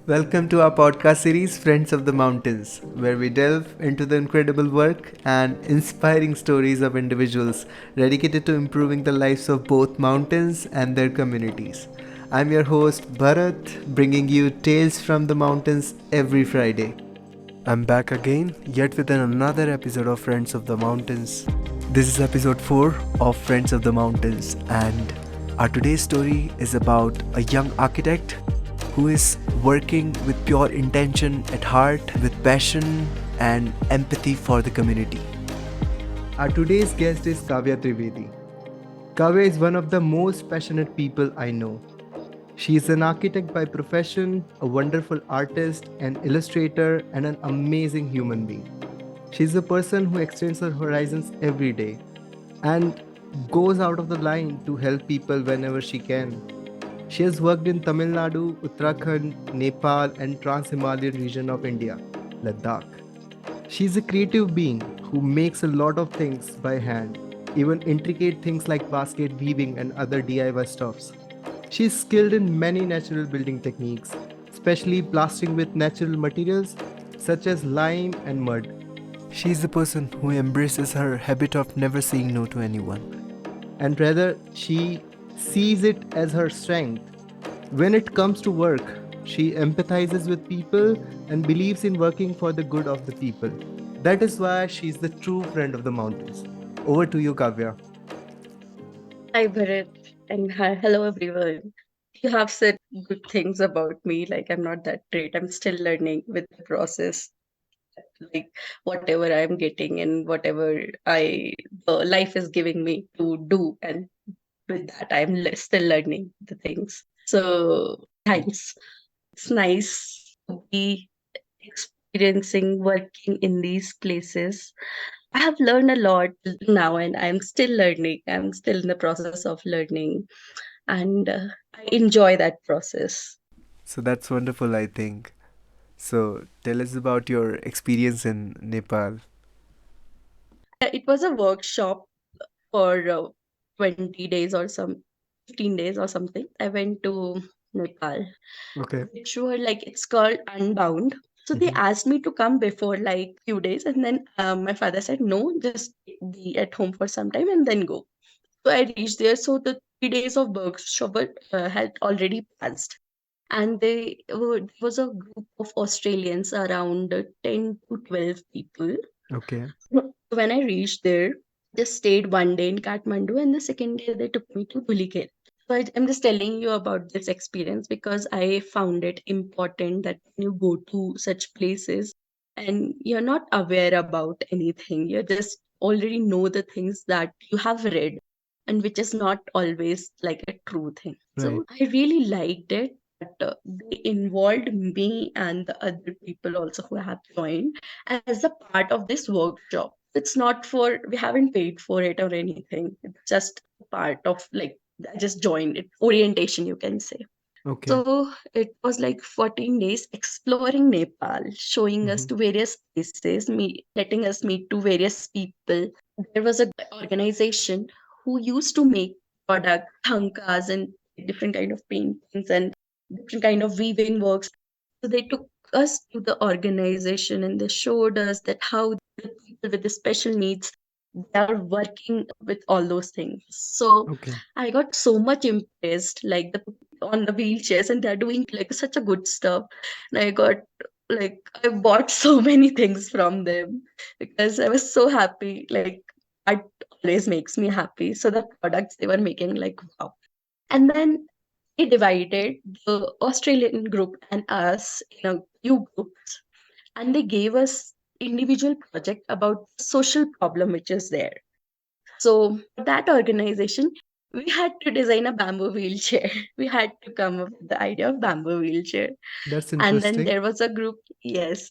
Welcome to our podcast series, Friends of the Mountains, where we delve into the incredible work and inspiring stories of individuals dedicated to improving the lives of both mountains and their communities. I'm your host, Bharat, bringing you tales from the mountains every Friday. I'm back again, yet with another episode of Friends of the Mountains. This is episode 4 of Friends of the Mountains, and our today's story is about a young architect who is working with pure intention at heart, with passion and empathy for the community. Our today's guest is Kavya Trivedi. Kavya is one of the most passionate people I know. She is an architect by profession, a wonderful artist, an illustrator, and an amazing human being. She is a person who extends her horizons every day and goes out of the line to help people whenever she can. She has worked in Tamil Nadu, Uttarakhand, Nepal, and trans-Himalayan region of India, Ladakh. She is a creative being who makes a lot of things by hand, even intricate things like basket weaving and other DIY stuffs. She is skilled in many natural building techniques, especially plastering with natural materials such as lime and mud. She is the person who embraces her habit of never saying no to anyone, and rather, she sees it as her strength. When it comes to work, she empathizes with people and believes in working for the good of the people. That is why she is the true friend of the mountains. Over to you, Kavya. Hi, Bharat, and hello, everyone. You have said good things about me. Like, I'm not that great. I'm still learning with the process. Like, whatever I'm getting and whatever life is giving me to do. And with that, still learning the things. So, thanks. It's nice to be experiencing working in these places. I have learned a lot now, and I'm still learning. I'm still in the process of learning, and I enjoy that process. So that's wonderful, I think. So tell us about your experience in Nepal. It was a workshop for 20 days or 15 days or something. I went to Nepal, Okay. which were like, it's called Unbound. So they Mhm. asked me to come before like few days, and then my father said, no, just be at home for some time and then go. So I reached there. So the 3 days of workshop had already passed. And there was a group of Australians, around 10 to 12 people. Okay. So when I reached there, just stayed one day in Kathmandu, and the second day they took me to Dhulikhel. So I'm just telling you about this experience because I found it important that when you go to such places and you're not aware about anything, you just already know the things that you have read, and which is not always like a true thing. Right. So I really liked it. That they involved me and the other people also who have joined as a part of this workshop. It's not for, we haven't paid for it or anything. It's just part of like, I just joined it, orientation, you can say. Okay. So it was like 14 days exploring Nepal, showing us Mhm. to various places, letting us meet to various people. There was a organization who used to make product, thankas and different kind of paintings and different kind of weaving works. So they took us to the organization and they showed us that how the people with the special needs, they are working with all those things. So Okay. I got so much impressed, like the on the wheelchairs, and they're doing like such a good stuff. And I got like, I bought so many things from them because I was so happy. Like, art always makes me happy. So the products they were making, like, wow. And then they divided the Australian group and us in a few groups, and they gave us individual project about social problem which is there. So that organization, we had to design a bamboo wheelchair. We had to come up with the idea of bamboo wheelchair. That's And then interesting. there was a group, yes.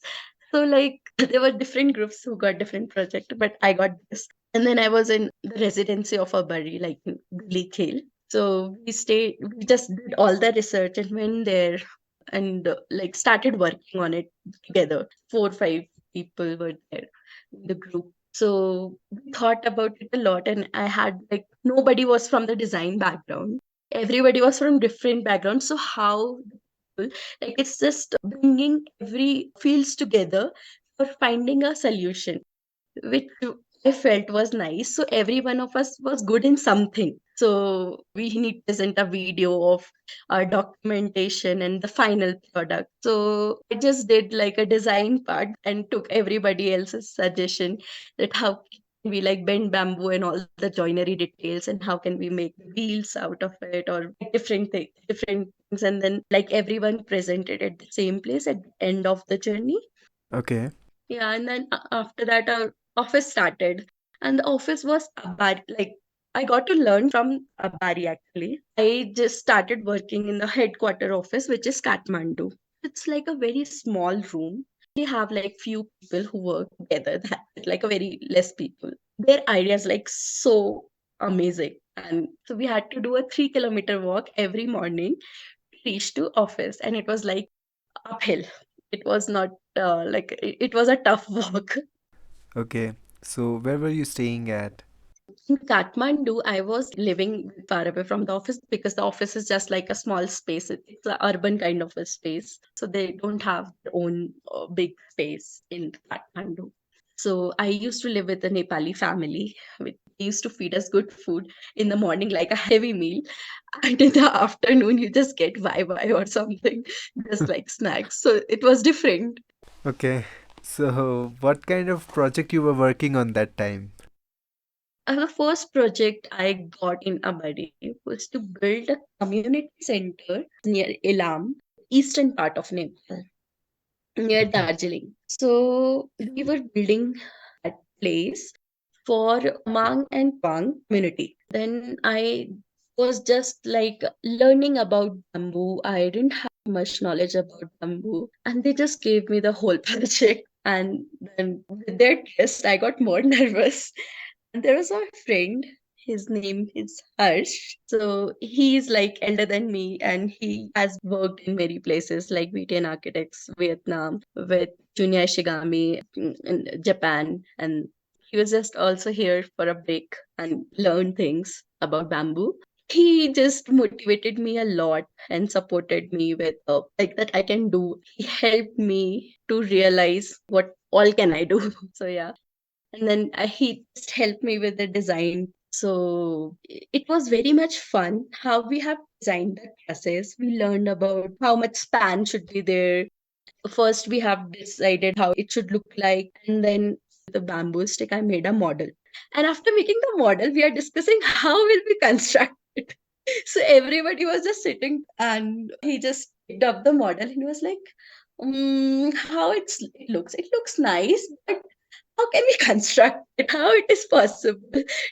So like there were different groups who got different project, but I got this. And then I was in the residency of a bari, like in Gully Khel. So we just did all the research and went there and like started working on it together. 4 or 5 people were there in the group. So we thought about it a lot, and I had like, nobody was from the design background. Everybody was from different backgrounds. So how beautiful. Like it's just bringing every fields together for finding a solution, which I felt was nice. So every one of us was good in something. So we need to present a video of our documentation and the final product. So I just did like a design part and took everybody else's suggestion that how can we like bend bamboo and all the joinery details, and how can we make wheels out of it, or different things, and then like everyone presented at the same place at the end of the journey. Okay. Yeah, and then after that, our office started, and the office was Abari. Like I got to learn from Abari actually. I just started working in the headquarter office, which is Kathmandu. It's like a very small room. We have like few people who work together. That like a very less people. Their ideas like so amazing, and so we had to do a 3 kilometer walk every morning to reach to office, and it was like uphill. It was not it was a tough walk. Okay. So where were you staying at? In Kathmandu, I was living far away from the office because the office is just like a small space. It's an urban kind of a space. So they don't have their own big space in Kathmandu. So I used to live with a Nepali family. They used to feed us good food in the morning, like a heavy meal. And in the afternoon, you just get bye or something, just like snacks. So it was different. Okay. So what kind of project you were working on that time? The first project I got in Abadi was to build a community center near Ilam, eastern part of Nepal, near Okay. Darjeeling. So we were building that place for Mang and Pang community. Then I was just like learning about bamboo. I didn't have much knowledge about bamboo, and they just gave me the whole project. And then with their test, I got more nervous. And there was a friend, his name is Harsh. So he's like elder than me, and he has worked in many places like VTN Architects, Vietnam, with Junya Shigami in Japan. And he was just also here for a break and learn things about bamboo. He just motivated me a lot and supported me with like that I can do. He helped me to realize what all can I do. So yeah, and then he just helped me with the design. So it was very much fun how we have designed the classes. We learned about how much span should be there. First, we have decided how it should look like, and then with the bamboo stick, I made a model. And after making the model, we are discussing how will we construct it. So everybody was just sitting, and he just picked up the model and he was like, how it looks. It looks nice, but how can we construct it? How it is possible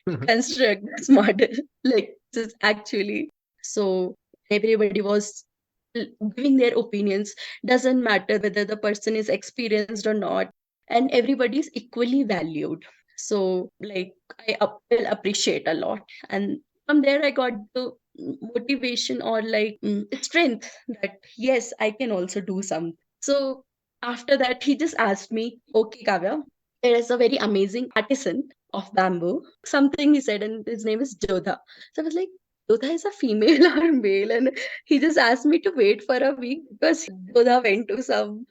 to construct this model? Like this is actually so everybody was giving their opinions. Doesn't matter whether the person is experienced or not, and everybody is equally valued. So like will appreciate a lot, and from there I got the motivation or like strength that yes, I can also do something. So after that, he just asked me, okay, Kavya, there is a very amazing artisan of bamboo. Something he said, and his name is Jodha. So I was like, Jodha is a female or male? And he just asked me to wait for a week because Jodha went to some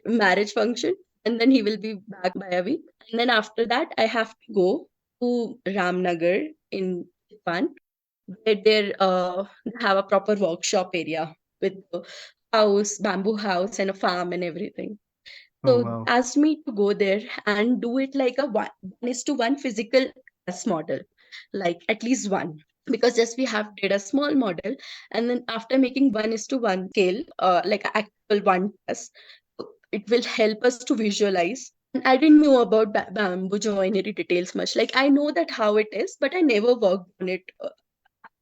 marriage function, and then he will be back by a week. And then after that, I have to go to Ramnagar in Japan, where they have a proper workshop area with a house, bamboo house, and a farm and everything. Oh So wow. asked me to go there and do it like a one is to one physical test model, like at least one. Because just we have did a small model, and then after making 1:1 scale, like a actual one test, it will help us to visualize. And I didn't know about bamboo joinery details much. Like I know that how it is, but I never worked on it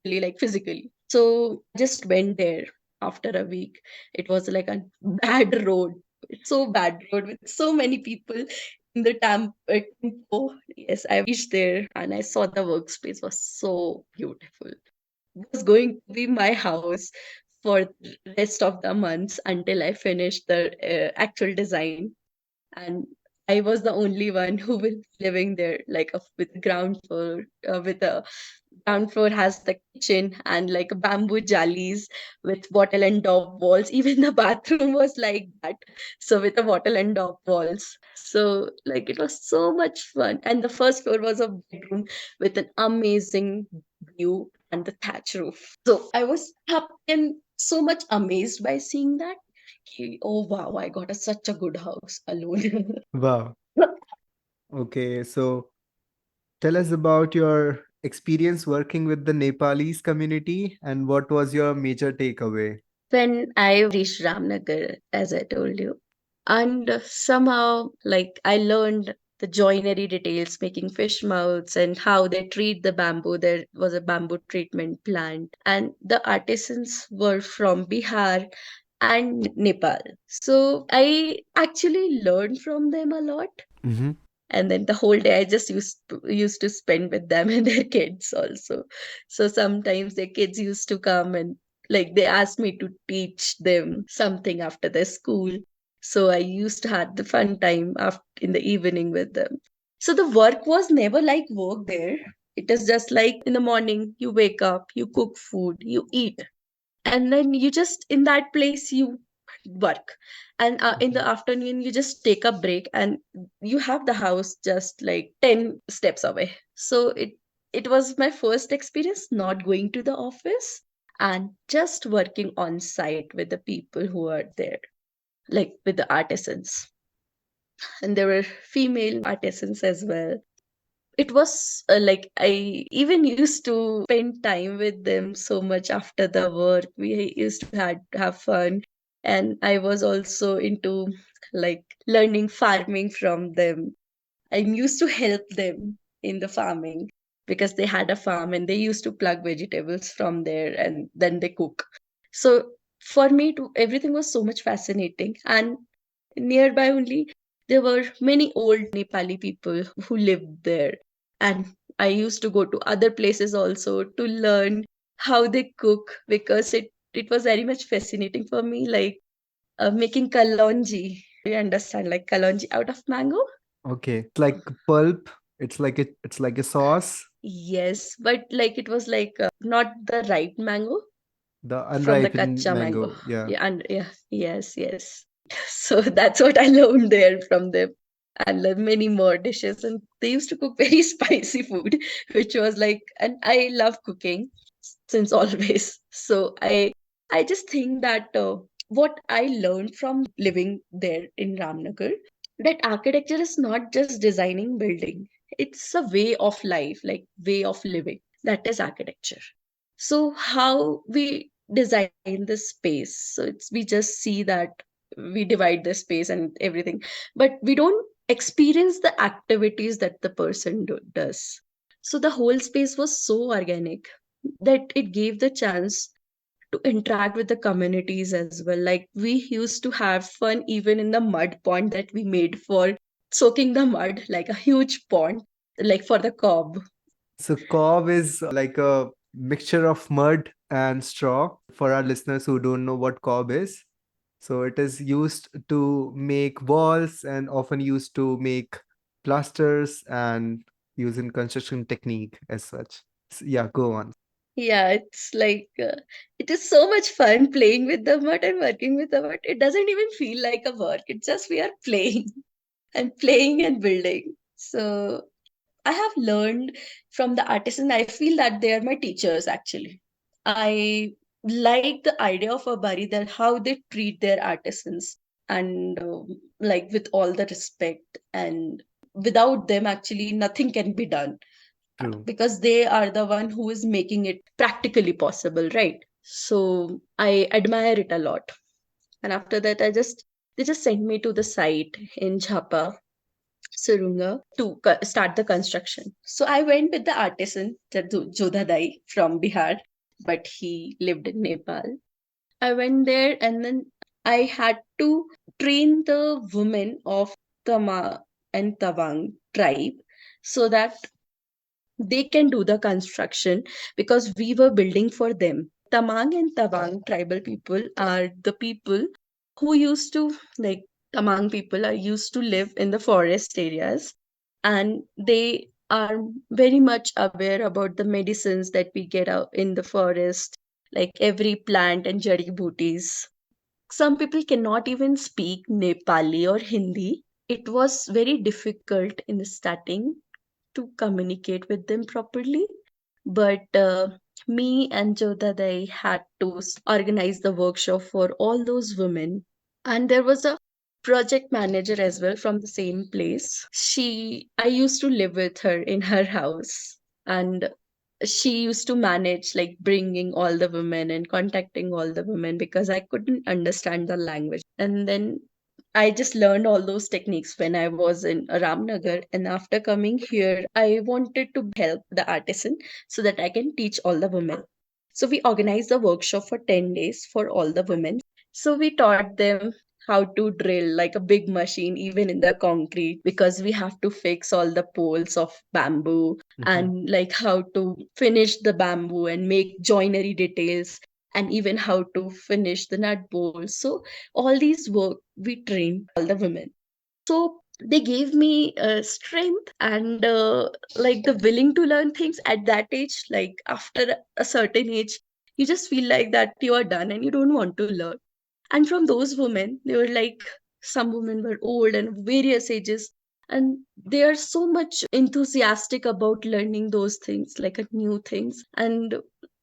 really like physically. So I just went there after a week. It was like a bad road. It's so bad road with so many people in the tempo. Yes, I reached there and I saw the workspace was so beautiful. It was going to be my house for the rest of the months until I finished the actual design. And I was the only one who was living there, like with ground floor, with a ground floor has the kitchen and like a bamboo jalis with wattle and daub walls. Even the bathroom was like that. So with the wattle and daub walls. So like it was so much fun. And the first floor was a bedroom with an amazing view and the thatch roof. So I was happy and so much amazed by seeing that. Oh wow, I got such a good house alone. Wow. Okay, so tell us about your experience working with the Nepalese community and what was your major takeaway? When I reached Ramnagar, as I told you, and somehow, like, I learned the joinery details, making fish mouths and how they treat the bamboo. There was a bamboo treatment plant, and the artisans were from Bihar and Nepal. So I actually learned from them a lot, Mm-hmm. and then the whole day I just used to spend with them and their kids also. So sometimes their kids used to come and like they asked me to teach them something after their school. So I used to have the fun time after in the evening with them. So the work was never like work there. It is just like in the morning you wake up, you cook food, you eat, and then you just in that place you work, and in the Okay. afternoon you just take a break and you have the house just like 10 steps away. So it was my first experience not going to the office and just working on site with the people who are there, like with the artisans, and there were female artisans as well. It was like I even used to spend time with them so much after the work. We used to have fun, and I was also into like learning farming from them. I used to help them in the farming because they had a farm and they used to pluck vegetables from there and then they cook. So for me, everything was so much fascinating. And nearby only, there were many old Nepali people who lived there. And I used to go to other places also to learn how they cook because it was very much fascinating for me, like making kalonji. You understand, like kalonji out of mango? Okay. It's like pulp. It's like a sauce. Yes, but like it was like not the ripe mango, The from the unripened kacha mango. mango. Yeah. Yeah, and yeah, yes, yes. So that's what I learned there from them. And learned many more dishes. And they used to cook very spicy food, which was like, and I love cooking since always. So I just think that what I learned from living there in Ramnagar, that architecture is not just designing building, it's a way of life, like way of living. That is architecture. So how we design the space, so it's we just see that we divide the space and everything, but we don't experience the activities that the person does. So the whole space was so organic that it gave the chance to interact with the communities as well. Like we used to have fun even in the mud pond that we made for soaking the mud, like a huge pond, like for the cob. So cob is like a mixture of mud and straw for our listeners who don't know what cob is. So it is used to make walls and often used to make plasters and used in construction technique as such. Yeah, go on. Yeah, it's like it is so much fun playing with the mud and working with the mud. It doesn't even feel like a work. It's just we are playing and playing and building. So I have learned from the artisan. I feel that they are my teachers actually. I like the idea of a bari, that how they treat their artisans, and like with all the respect, and without them actually nothing can be done True. because they are the one who is making it practically possible, right? So I admire it a lot. And after that, they just sent me to the site in Jhapa, Surunga, to start the construction. So I went with the artisan, Jodhadai from Bihar, but he lived in Nepal. I went there and then I had to train the women of Tama and Tawang tribe so that they can do the construction because we were building for them. Tamang and Tawang tribal people are the people who used to, like, Tamang people are used to live in the forest areas, and they are very much aware about the medicines that we get out in the forest, like every plant and jari booties. Some people cannot even speak Nepali or Hindi. It was very difficult in the starting to communicate with them properly. But me and Jodhadai had to organize the workshop for all those women. And there was a project manager as well from the same place. I used to live with her in her house. And she used to manage like bringing all the women and contacting all the women because I couldn't understand the language. And then I just learned all those techniques when I was in Ramnagar. And after coming here, I wanted to help the artisan so that I can teach all the women. So we organized a workshop for 10 days for all the women. So we taught them how to drill like a big machine, even in the concrete, because we have to fix all the poles of bamboo, and like how to finish the bamboo and make joinery details, and even how to finish the nut bolts. So all these work we trained all the women. So they gave me strength and like the willing to learn things at that age. Like after a certain age, you just feel like that you are done and you don't want to learn. And from those women, they were like, some women were old and various ages, and they are so much enthusiastic about learning those things, like a new things. And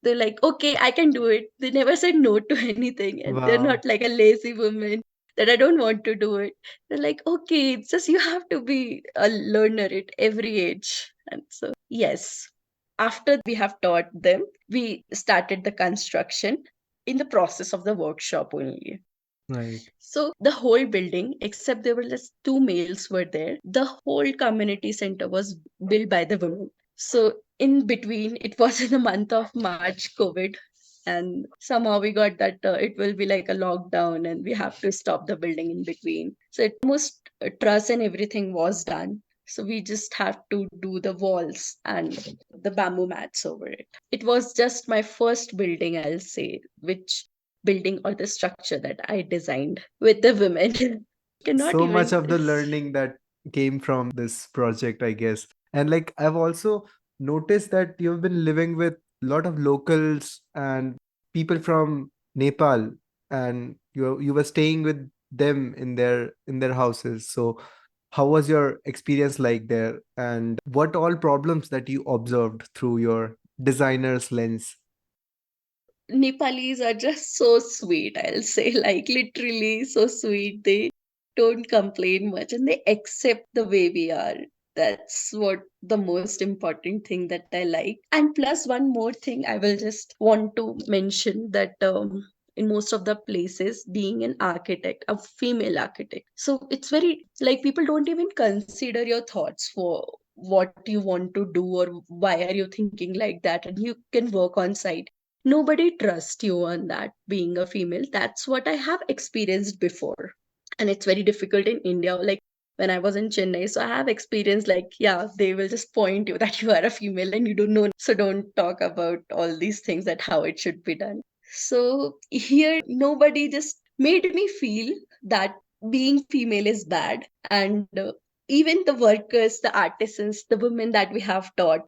they're like, okay, I can do it. They never said no to anything, and they're Wow. not like a lazy woman that I don't want to do it. They're like, okay, it's just you have to be a learner at every age. And so, yes, after we have taught them, we started the construction in the process of the workshop only. Right. So the whole building, except there were just two males were there, the whole community center was built by the women. So in between, it was in the month of March, COVID, and somehow we got that it will be like a lockdown and we have to stop the building in between. So it almost truss and everything was done. So we just have to do the walls and the bamboo mats over it. It was just my first building, I'll say, which building or the structure that I designed with the women. Cannot So much even. of the learning that came from this project, I guess. And like I've also noticed that you've been living with a lot of locals and people from Nepal, and you were staying with them in their houses. So how was your experience like there, and what all problems that you observed through your designer's lens? Nepalis are just so sweet, I'll say, like literally so sweet. They don't complain much and they accept the way we are. That's what the most important thing that I like. And plus, one more thing I will just want to mention that in most of the places, being an architect, a female architect, so it's very like people don't even consider your thoughts for what you want to do or why are you thinking like that, and you can work on site. Nobody trusts you on that, being a female. That's what I have experienced before. And it's very difficult in India, like when I was in Chennai. So I have experienced like, yeah, they will just point you that you are a female and you don't know, so don't talk about all these things, that how it should be done. So here nobody just made me feel that being female is bad. And even the workers, the artisans, the women that we have taught,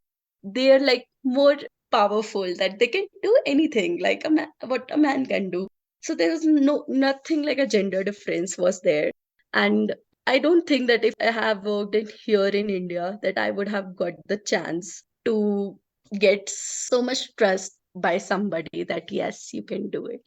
they are like more powerful, that they can do anything like what a man can do. So there was nothing like a gender difference was there. And I don't think that if I have worked in here in India, that I would have got the chance to get so much trust by somebody that yes, you can do it.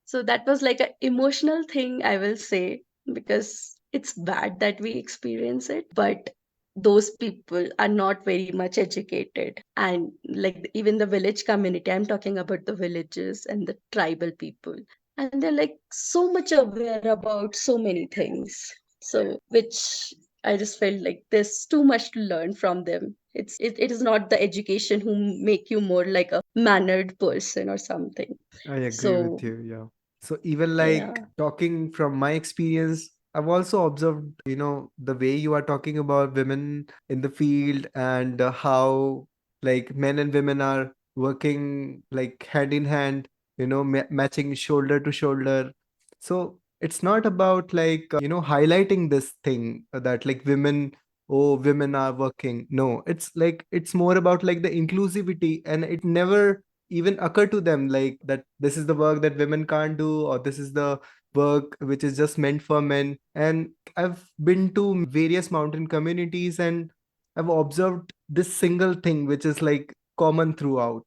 So that was like an emotional thing, I will say, because it's bad that we experience it, but those people are not very much educated. And like even the village community, I'm talking about the villages and the tribal people, and they're like so much aware about so many things. So, which I just felt like there's too much to learn from them. It is not the education who make you more like a mannered person or something. I agree with So you. Yeah. So even like yeah, talking from my experience, I've also observed, the way you are talking about women in the field, and how like men and women are working like hand in hand, matching shoulder to shoulder. So it's not about like, highlighting this thing that like women oh, women are working. No, it's like it's more about like the inclusivity, and it never even occur to them like that this is the work that women can't do, or this is the work which is just meant for men. And I've been to various mountain communities, and I've observed this single thing which is like common throughout,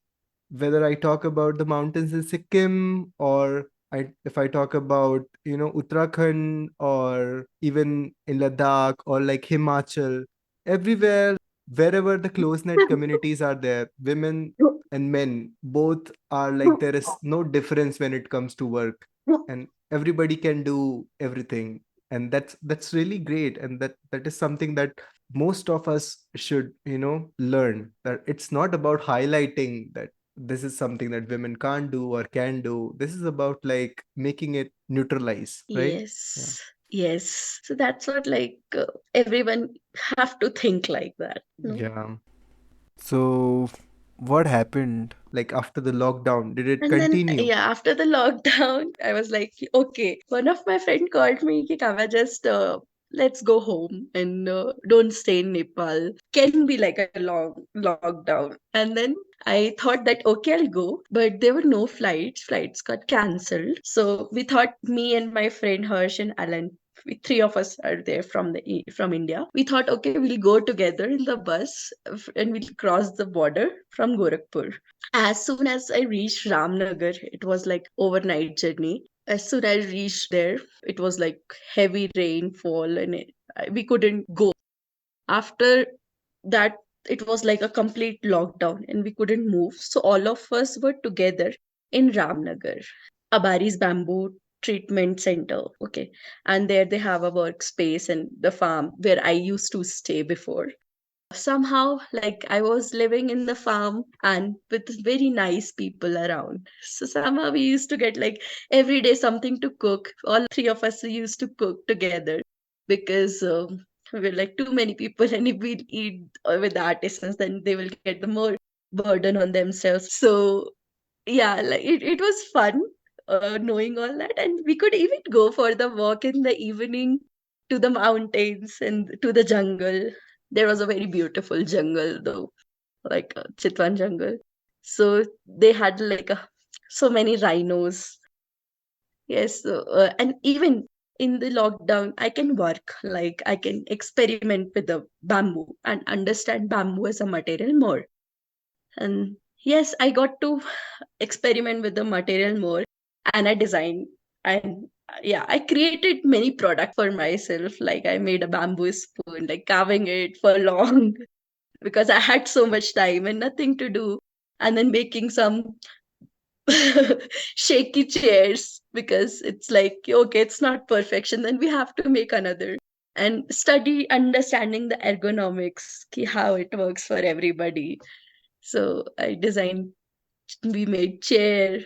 whether I talk about the mountains in Sikkim, or if I talk about, Uttarakhand, or even in Ladakh, or like Himachal, everywhere, wherever the close knit communities are there, women and men both are like, there is no difference when it comes to work, and everybody can do everything. And that's really great, and that is something that most of us should, learn, that it's not about highlighting that this is something that women can't do or can do. This is about like making it neutralize, right? Yeah. Yes, yes. So that's what everyone have to think like that, no? Yeah. So what happened like after the lockdown? Did it And then, continue? yeah, after the lockdown, I was like, okay. One of my friend called me, ki, Kavya, just let's go home and don't stay in Nepal. Can be like a long lockdown. And then I thought that, okay, I'll go. But there were no flights. Flights got cancelled. So we thought, me and my friend Harsh and Alan, we, three of us are there from from India. We thought, okay, we'll go together in the bus and we'll cross the border from Gorakhpur. As soon as I reached Ramnagar, it was like overnight journey. As soon as I reached there, it was like heavy rainfall and we couldn't go. After that, it was like a complete lockdown and we couldn't move. So all of us were together in Ramnagar, Abari's Bamboo Treatment Center. Okay. And there they have a workspace and the farm where I used to stay before. Somehow, like, I was living in the farm and with very nice people around, so somehow we used to get like every day something to cook. All three of us used to cook together because we're like too many people, and if we eat with the artisans, then they will get the more burden on themselves. So yeah, like it was fun knowing all that, and we could even go for the walk in the evening to the mountains and to the jungle. There was a very beautiful jungle though, like Chitwan jungle. So they had like so many rhinos. Yes, so, and even in the lockdown, I can work, like I can experiment with the bamboo and understand bamboo as a material more. And yes, I got to experiment with the material more, and I designed, and yeah, I created many products for myself. Like I made a bamboo spoon, like carving it for long because I had so much time and nothing to do. And then making some shaky chairs because it's like, okay, it's not perfection, then we have to make another. And study understanding the ergonomics, how it works for everybody. So I designed, we made chair,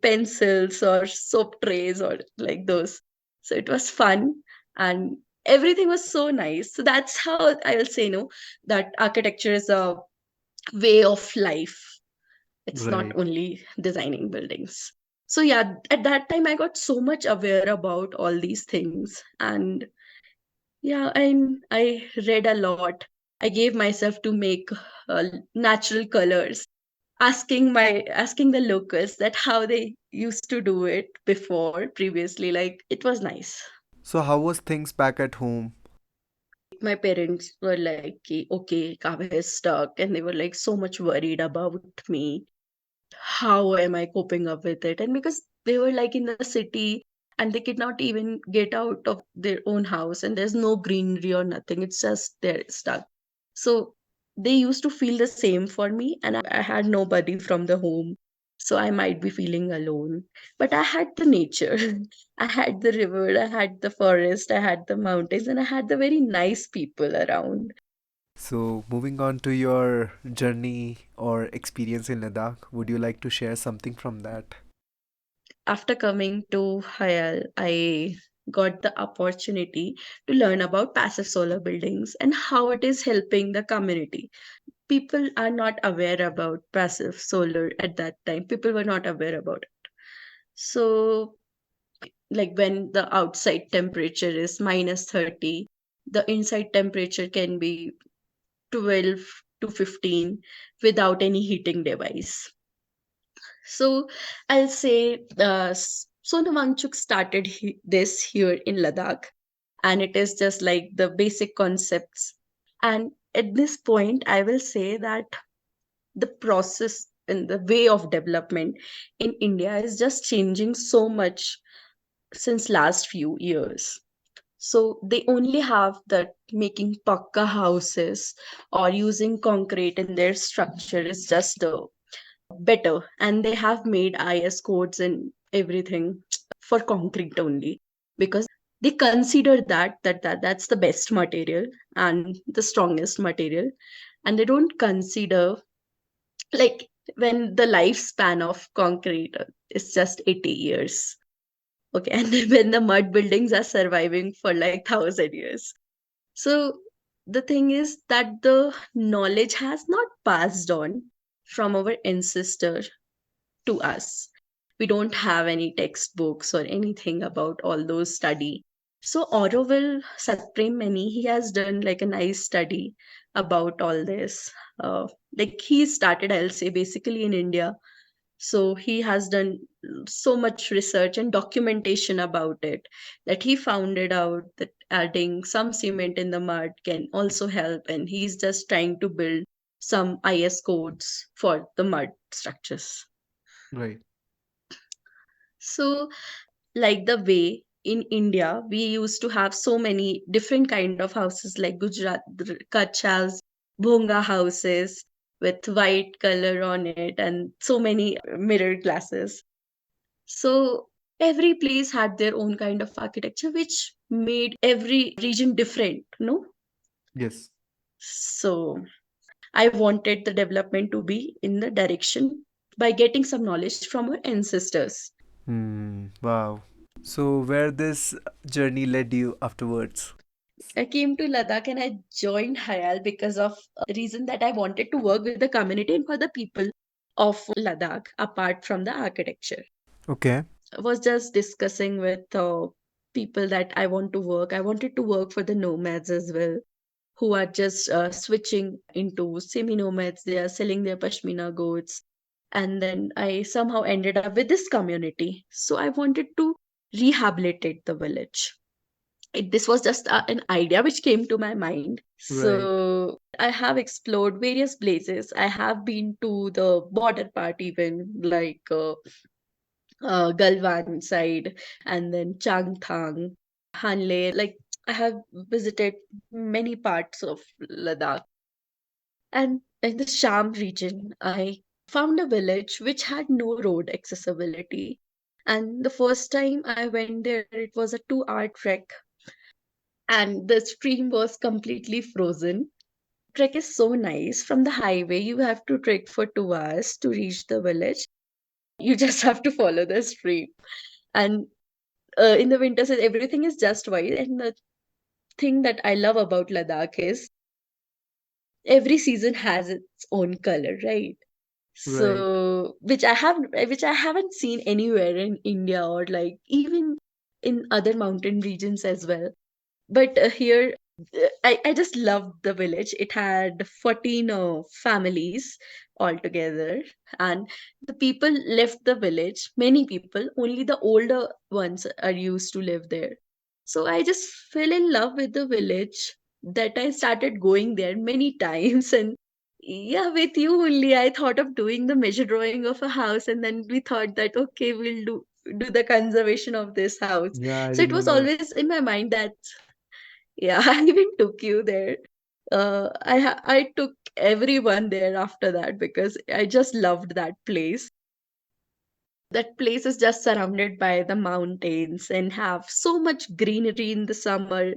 pencils or soap trays or like those. So it was fun and everything was so nice. So that's how I'll say, no, that architecture is a way of life. It's not Right. only designing buildings. So yeah, at that time I got so much aware about all these things. And yeah, I read a lot. I gave myself to make natural colors, asking the locals that how they used to do it before previously, like it was nice. So how was things back at home? My parents were like, okay, Kavya is stuck, and they were like so much worried about me. How am I coping up with it? And because they were like in the city and they could not even get out of their own house, and there's no greenery or nothing, it's just they're stuck. So they used to feel the same for me, and I had nobody from the home. So I might be feeling alone. But I had the nature. I had the river, I had the forest, I had the mountains, and I had the very nice people around. So moving on to your journey or experience in Ladakh, would you like to share something from that? After coming to Hayal, I got the opportunity to learn about passive solar buildings and how it is helping the community. People are not aware about passive solar at that time. People were not aware about it. So, like when the outside temperature is minus 30, The inside temperature can be 12 to 15 without any heating device. So I'll say Sonam Wangchuk started this here in Ladakh, and it is just like the basic concepts. And at this point, I will say that the process and the way of development in India is just changing so much since last few years. So they only have that making pakka houses or using concrete in their structure is just better, and they have made IS codes and everything for concrete only, because they consider that's the best material and the strongest material, and they don't consider, like, when the lifespan of concrete is just 80 years. Okay, and then when the mud buildings are surviving for like 1,000 years. So the thing is that the knowledge has not passed on from our ancestor to us. We don't have any textbooks or anything about all those study. So Auroville Satprem Mani, he has done like a nice study about all this. Like he started, I'll say, basically in India. So he has done so much research and documentation about it, that he found it out that adding some cement in the mud can also help, and he's just trying to build some IS codes for the mud structures. Right. So, like the way in India, we used to have so many different kind of houses, like Gujarat, Kutch has bhonga houses with white color on it and so many mirror glasses. So every place had their own kind of architecture, which made every region different, no? Yes. So I wanted the development to be in the direction by getting some knowledge from our ancestors. Wow. So, where this journey led you afterwards? I came to Ladakh and I joined Hayal because of reason that I wanted to work with the community and for the people of Ladakh apart from the architecture. Okay. I was just discussing with people that I want to work. I wanted to work for the nomads as well, who are just switching into semi nomads. They are selling their pashmina goods. And then I somehow ended up with this community. So I wanted to rehabilitate the village. This was just an idea which came to my mind. Right. So I have explored various places. I have been to the border part, even like Galwan side, and then Changthang, Hanle. Like I have visited many parts of Ladakh. And in the Sham region, I found a village which had no road accessibility. And the first time I went there, it was a 2 hour trek, and the stream was completely frozen. Trek is so nice. From the highway, you have to trek for 2 hours to reach the village. You just have to follow the stream. And in the winter, so everything is just white. And the thing that I love about Ladakh is every season has its own color, right? Right. So which I haven't seen anywhere in India, or like even in other mountain regions as well. But here, I just loved the village. It had 14 families altogether, and the people left the village. Many people, only the older ones are used to live there. So I just fell in love with the village, that I started going there many times. And yeah, with you only, I thought of doing the measure drawing of a house, and then we thought that okay, we'll do the conservation of this house. Yeah, I So it was remember. always in my mind that yeah, I even took you there. I took everyone there after that because I just loved that place. That place is just surrounded by the mountains and have so much greenery in the summer,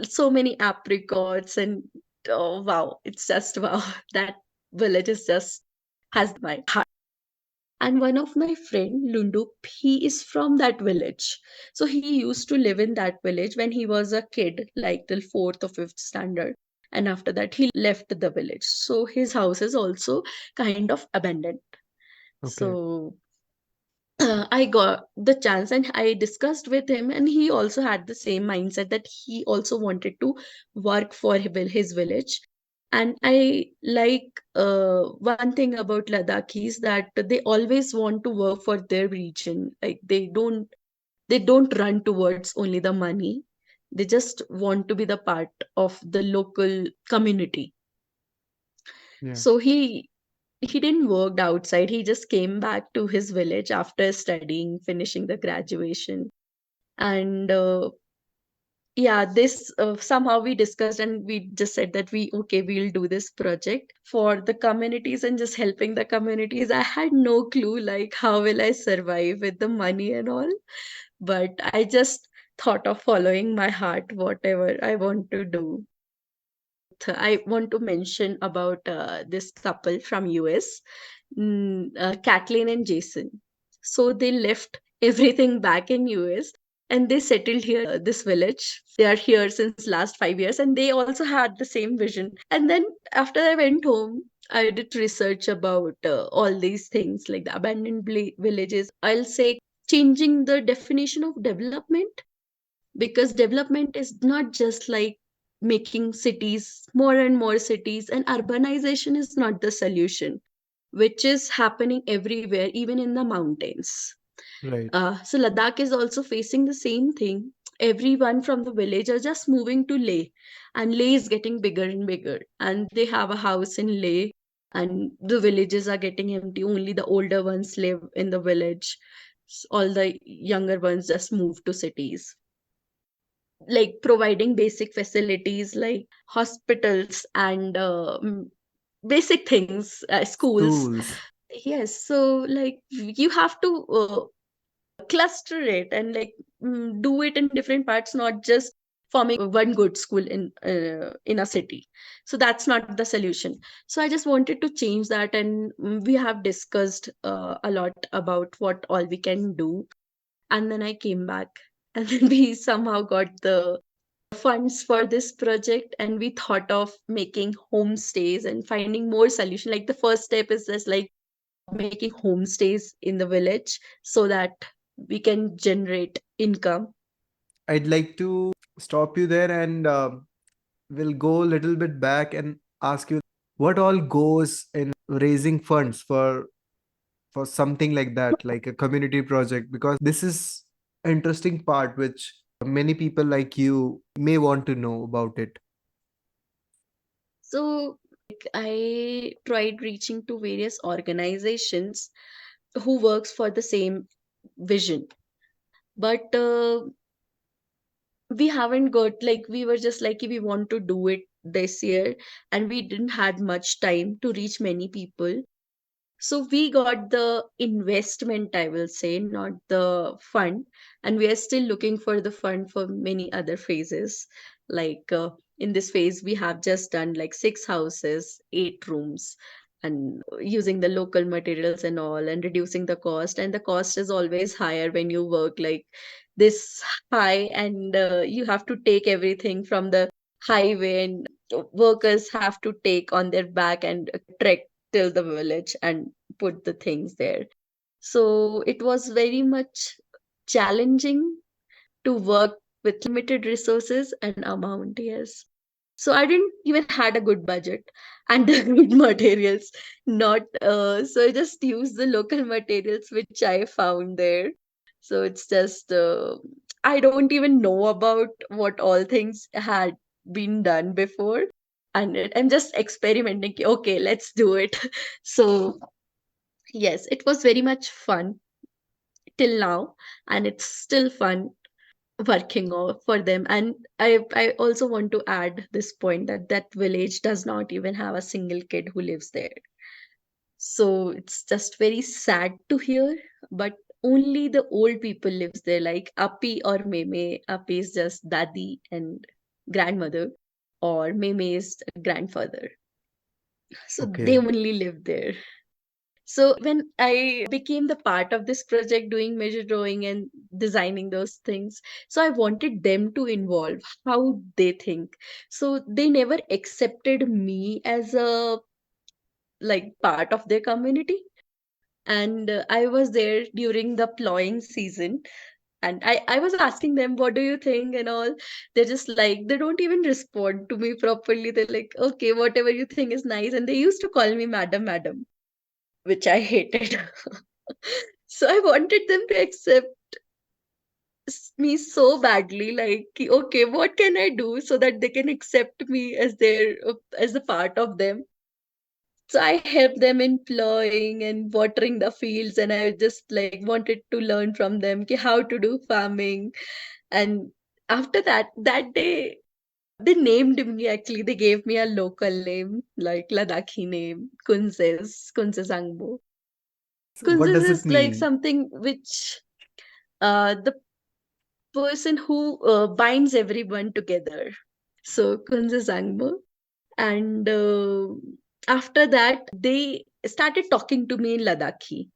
so many apricots, and oh wow, it's just wow. That village is just has my heart. And one of my friend, Lundu, he is from that village. So he used to live in that village when he was a kid, like till fourth or fifth standard. And after that, he left the village. So his house is also kind of abandoned. Okay. So I got the chance and I discussed with him, and he also had the same mindset that he also wanted to work for his village. And I like one thing about Ladakis, that they always want to work for their region. Like they don't run towards only the money. They just want to be the part of the local community. Yeah. So he didn't work outside. He just came back to his village after studying, finishing the graduation. And yeah, this somehow we discussed and we just said that we'll do this project for the communities and just helping the communities. I had no clue like how will I survive with the money and all, but I just thought of following my heart, whatever I want to do. I want to mention about this couple from US, Kathleen and Jason. So they left everything back in US and they settled here, this village. They are here since last 5 years, and they also had the same vision. And then after I went home, I did research about all these things like the abandoned villages. I'll say changing the definition of development, because development is not just like making cities more and more cities, and urbanization is not the solution, which is happening everywhere, even in the mountains. Right. So Ladakh is also facing the same thing. Everyone from the village are just moving to Leh, and Leh is getting bigger and bigger, and they have a house in Leh, and the villages are getting empty. Only the older ones live in the village. All the younger ones just move to cities, like providing basic facilities like hospitals and basic things, schools. Schools. Yes, so like you have to cluster it and like do it in different parts, not just forming one good school in a city. So that's not the solution. So I just wanted to change that, and we have discussed a lot about what all we can do. And then I came back, and then we somehow got the funds for this project, and we thought of making homestays and finding more solution. Like the first step is just like making homestays in the village so that we can generate income. I'd like to stop you there and we'll go a little bit back and ask you what all goes in raising funds for something like that, like a community project, because this is interesting part which many people like you may want to know about it. So like I tried reaching to various organizations who works for the same vision, but we haven't got, like we were just like we want to do it this year, and we didn't had much time to reach many people. So we got the investment, I will say, not the fund. And we are still looking for the fund for many other phases. Like in this phase, we have just done like 6 houses, 8 rooms, and using the local materials and all, and reducing the cost. And the cost is always higher when you work like this high, and you have to take everything from the highway, and workers have to take on their back and trek till the village and put the things there. So it was very much challenging to work with limited resources and amount, yes. So I didn't even had a good budget and the good materials. Not so I just used the local materials which I found there. So it's just I don't even know about what all things had been done before, and I'm just experimenting. Okay, let's do it. So yes, it was very much fun till now, and it's still fun working for them. And I also want to add this point that that village does not even have a single kid who lives there. So it's just very sad to hear, but only the old people lives there, like Appi or Meme. Appi is just Dadi and grandmother, or Meme is grandfather. So they Okay. only live there. So when I became the part of this project, doing measure drawing and designing those things, so I wanted them to involve how they think. So they never accepted me as a like part of their community. And I was there during the plowing season, and I was asking them, what do you think and all. They're just like, they don't even respond to me properly. They're like, okay, whatever you think is nice. And they used to call me madam, which I hated. So I wanted them to accept me so badly, like, okay, what can I do so that they can accept me as their as a part of them. So I helped them in plowing and watering the fields, and I just like wanted to learn from them how to do farming. And after that day, they named me. Actually, they gave me a local name, like Ladakhi name, Kunzes Angbo. So what Kunzes does it is like mean? something which the person who binds everyone together. So Kunzes Angbo. And after that, they started talking to me in Ladakhi,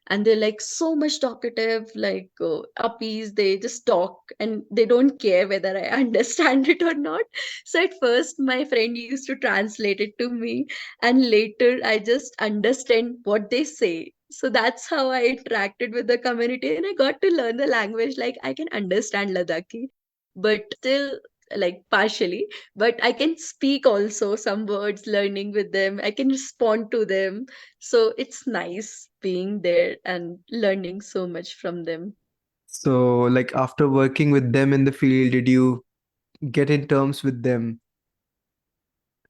and they're like so much talkative, like uppies. They just talk and they don't care whether I understand it or not. So at first my friend used to translate it to me, and later I just understand what they say. So that's how I interacted with the community, and I got to learn the language. Like, I can understand Ladakhi, but still, like, partially. But I can speak also some words, learning with them. I can respond to them. So it's nice being there and learning so much from them. So, like after working with them in the field, did you get in terms with them?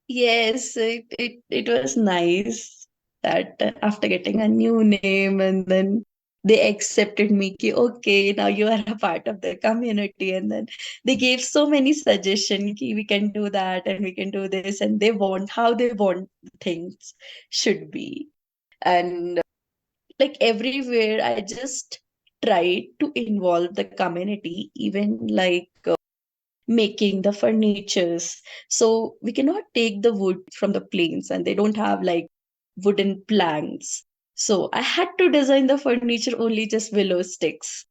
Yes, it was nice that after getting a new name, and then they accepted me, ki, okay, now you are a part of the community. And then they gave so many suggestions, ki, we can do that and we can do this, and they want how they want things should be. And like everywhere, I just try to involve the community, even like making the furnitures. So we cannot take the wood from the plains, and they don't have like wooden planks. So I had to design the furniture only just willow sticks.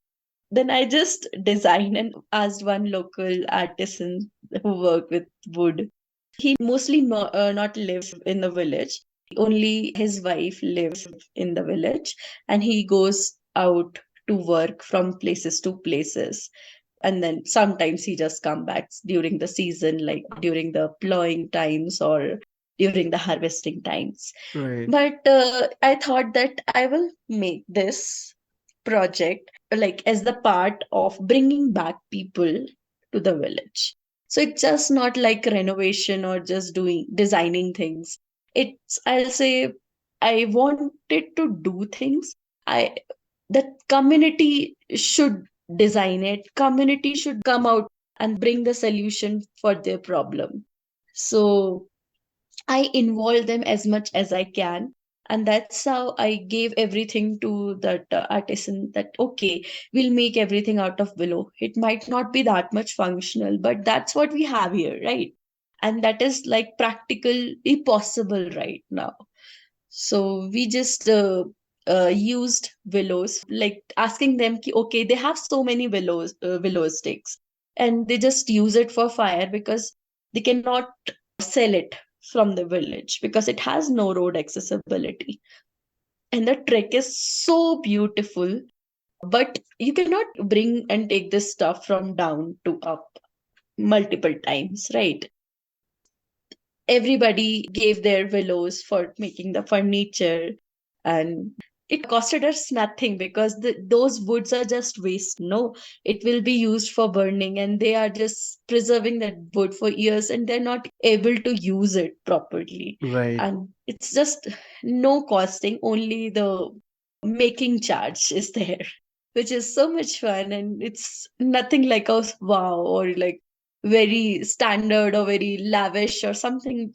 Then I just designed and asked one local artisan who worked with wood. He mostly not live in the village. Only his wife live in the village, and he goes out to work from places to places. And then sometimes he just come back during the season, like during the plowing times or during the harvesting times. Right. But I thought that I will make this project like as the part of bringing back people to the village. So it's just not like renovation or just doing designing things. It's, I'll say, I wanted to do things. I The community should design it. Community should come out and bring the solution for their problem. So I involve them as much as I can. And that's how I gave everything to that artisan, that, okay, we'll make everything out of willow. It might not be that much functional, but that's what we have here, right? And that is like practically possible right now. So we just used willows, like asking them, ki, okay, they have so many willow sticks, and they just use it for fire because they cannot sell it from the village because it has no road accessibility. And the trek is so beautiful, but you cannot bring and take this stuff from down to up multiple times, right? Everybody gave their willows for making the furniture, and it costed us nothing because those woods are just waste. No, it will be used for burning, and they are just preserving that wood for years, and they're not able to use it properly. Right. And it's just no costing, only the making charge is there, which is so much fun. And it's nothing like a wow or like very standard or very lavish or something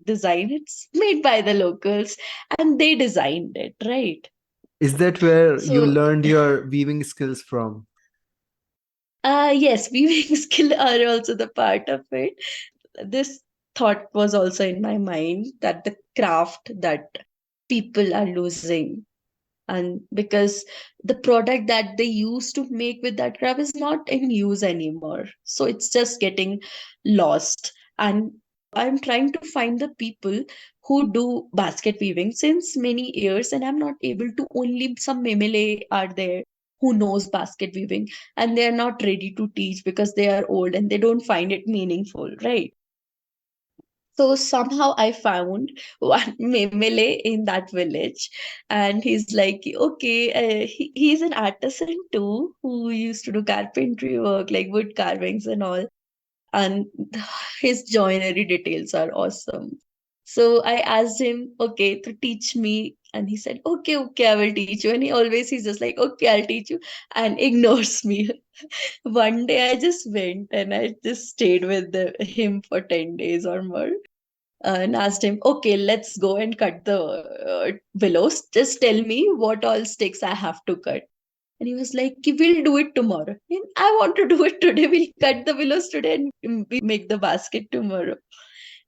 design. It's made by the locals, and they designed it, right? Is that where you So learned your weaving skills from? yes, weaving skill are also the part of it. This thought was also in my mind, that the craft that people are losing, and because the product that they used to make with that craft is not in use anymore, so it's just getting lost. And I'm trying to find the people who do basket weaving since many years, and I'm not able to. Only some memele are there who knows basket weaving, and they are not ready to teach because they are old and they don't find it meaningful, right? So somehow I found one memele in that village, and he's like, okay, he's an artisan too, who used to do carpentry work, like wood carvings and all, and his joinery details are awesome. So I asked him, okay, to teach me, and he said, okay, I will teach you. And he's just like, okay, I'll teach you, and ignores me. One day I just went and I just stayed with him for 10 days or more, and asked him, okay, let's go and cut the willows. Just tell me what all sticks I have to cut. And he was like, we'll do it tomorrow. And I want to do it today. We'll cut the willows today and we make the basket tomorrow.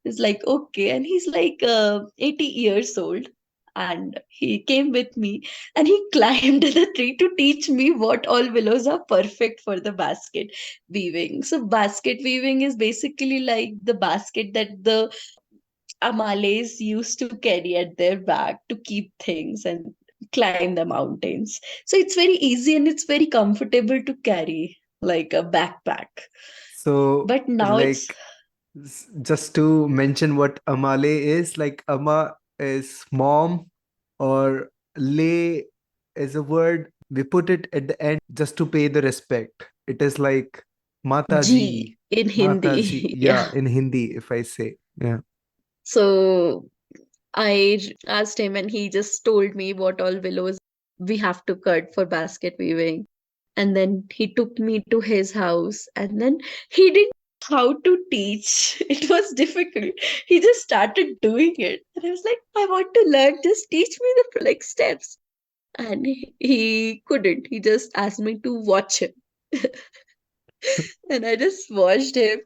He's like, okay. And he's like 80 years old. And he came with me and he climbed the tree to teach me what all willows are perfect for the basket weaving. So, basket weaving is basically like the basket that the Amales used to carry at their back to keep things and climb the mountains. So it's very easy and it's very comfortable to carry like a backpack. So, But now it's like, just to mention what amale is, like, ama is mom, or lay is a word we put it at the end just to pay the respect. It is like G Mataji, in Mataji. Hindi. Yeah, Yeah. in Hindi, if I say. Yeah. So asked him and he just told me what all willows we have to cut for basket weaving. And then he took me to his house and then he didn't know how to teach. It was difficult. He just started doing it. And I was like, I want to learn. Just teach me the like steps. And he couldn't. He just asked me to watch him. And I just watched him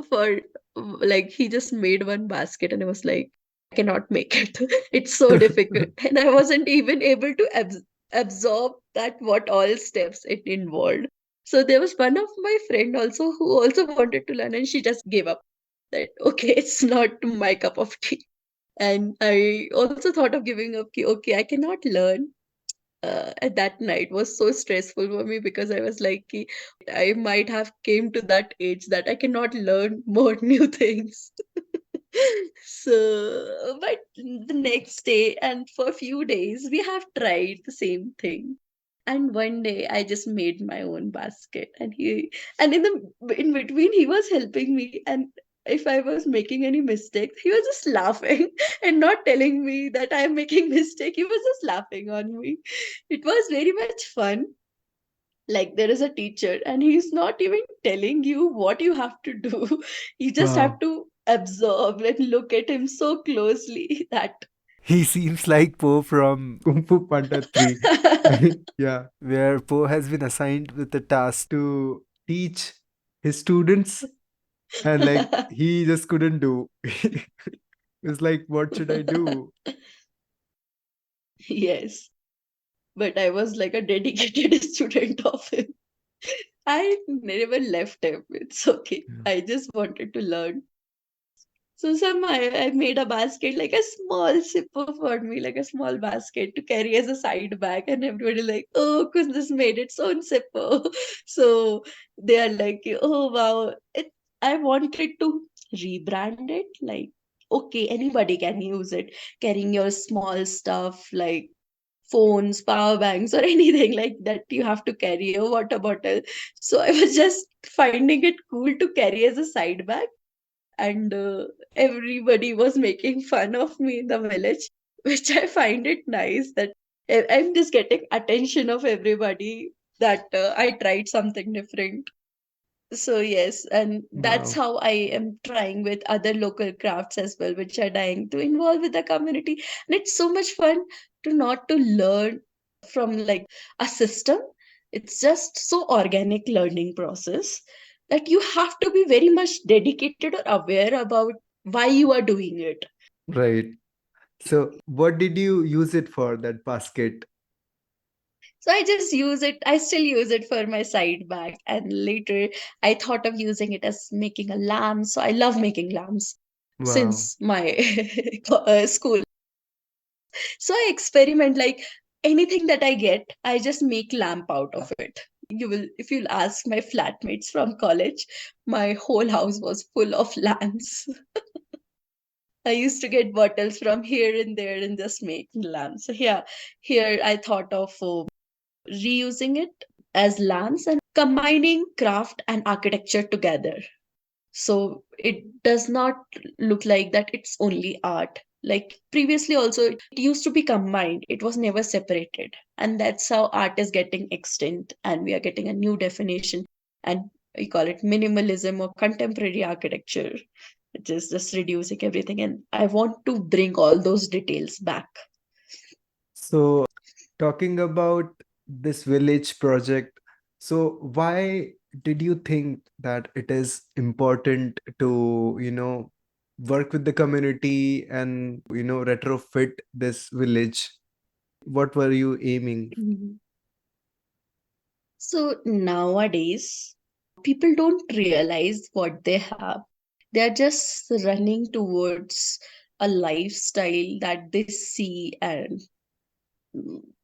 for like he just made one basket and I was like, I cannot make it. It's so difficult. And I wasn't even able to absorb that what all steps it involved. So there was one of my friend also who also wanted to learn and she just gave up that okay, it's not my cup of tea. And I also thought of giving up. Okay, I cannot learn. At that night was so stressful for me because I was like, I might have came to that age that I cannot learn more new things. So, but the next day and for a few days, we have tried the same thing. And one day I just made my own basket and in between he was helping me and if I was making any mistakes, he was just laughing and not telling me that I am making mistake. He was just laughing on me. It was very much fun. Like there is a teacher and he's not even telling you what you have to do. You just have Wow. to absorb and look at him so closely that He seems like Poe from Kung Fu Panda 3. Yeah, where Poe has been assigned with the task to teach his students, and like he just couldn't do. It's like, what should I do? yes, but I was like a dedicated student of him. I never left him. It's okay. Yeah. I just wanted to learn. So somehow I made a basket, like a small zipper for me, like a small basket to carry as a side bag, and everybody like, oh, goodness, made its own zipper. So they are like, oh wow, it. I wanted to rebrand it, like okay, anybody can use it, carrying your small stuff like phones, power banks, or anything like that. You have to carry a water bottle. So I was just finding it cool to carry as a side bag and everybody was making fun of me in the village, which I find it nice that I'm just getting attention of everybody that I tried something different. So yes, and that's Wow. how I am trying with other local crafts as well, which are dying to involve with the community. And it's so much fun to not to learn from like a system. It's just so organic learning process that you have to be very much dedicated or aware about why you are doing it. Right. So, what did you use it for, that basket? So I just use it, I still use it for my side bag. And later I thought of using it as making a lamp. So I love making lamps. Wow. since my school. So I experiment, like anything that I get, I just make lamp out of it. You will, if you'll ask my flatmates from college, my whole house was full of lamps. I used to get bottles from here and there and just make lamps. So yeah, here I thought of reusing it as lamps and combining craft and architecture together. So it does not look like that it's only art. Like previously also it used to be combined, it was never separated, and that's how art is getting extinct and we are getting a new definition, and we call it minimalism or contemporary architecture, which is just reducing everything, and I want to bring all those details back. So, talking about this village project, so why did you think that it is important to, work with the community and, retrofit this village? What were you aiming? Mhm. So nowadays, people don't realize what they have. They're just running towards a lifestyle that they see and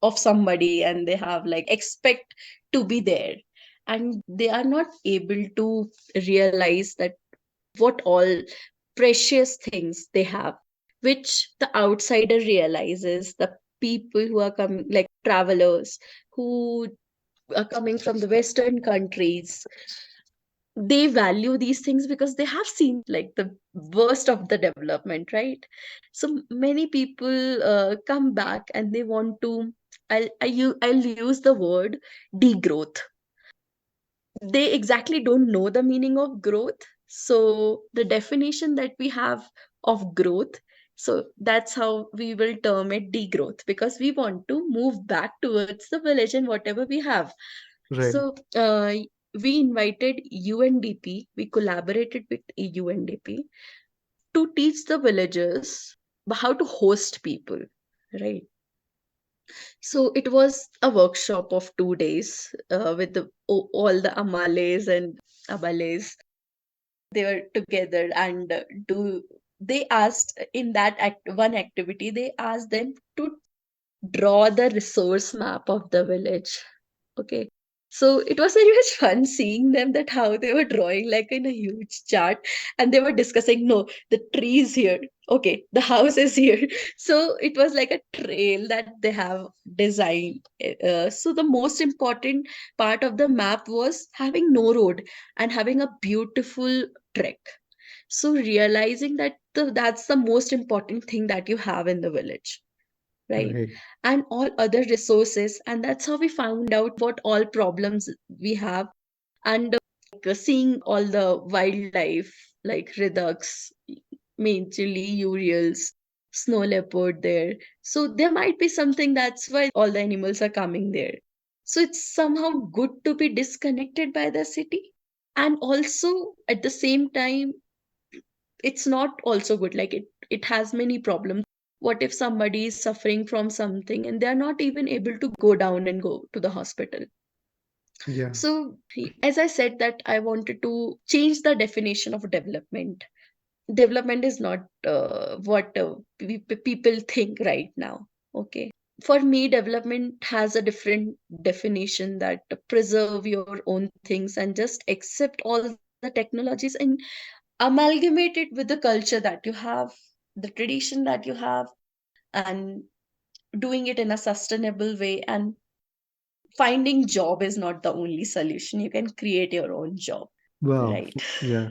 of somebody, and they have like expect to be there, and they are not able to realize that what all precious things they have, which the outsider realizes. The people who are coming, like travelers who are coming from the western countries, they value these things because they have seen like the worst of the development, right? So many people come back and they want to, I'll use the word degrowth. They exactly don't know the meaning of growth. So the definition that we have of growth, so that's how we will term it degrowth, because we want to move back towards the village and whatever we have. Right. So we invited UNDP, we collaborated with UNDP to teach the villagers how to host people, right? So it was a workshop of 2 days with all the Amales and Abales. They were together and do they asked in that one activity, they asked them to draw the resource map of the village. Okay. So it was very much fun seeing them that how they were drawing like in a huge chart, and they were discussing, no, the tree is here. Okay, the house is here. So it was like a trail that they have designed. So the most important part of the map was having no road and having a beautiful trek. So realizing that that's the most important thing that you have in the village, right? Right. And all other resources, and that's how we found out what all problems we have. And seeing all the wildlife like redux, majorly urials, snow leopard there, so there might be something, that's why all the animals are coming there. So it's somehow good to be disconnected by the city, and also at the same time it's not also good, like it has many problems. What if somebody is suffering from something and they're not even able to go down and go to the hospital? Yeah. So as I said that I wanted to change the definition of development. Development is not what people think right now. Okay, for me development has a different definition, that preserve your own things and just accept all the technologies and amalgamate it with the culture that you have, the tradition that you have, and doing it in a sustainable way. And finding job is not the only solution. You can create your own job, Wow. right? Yeah.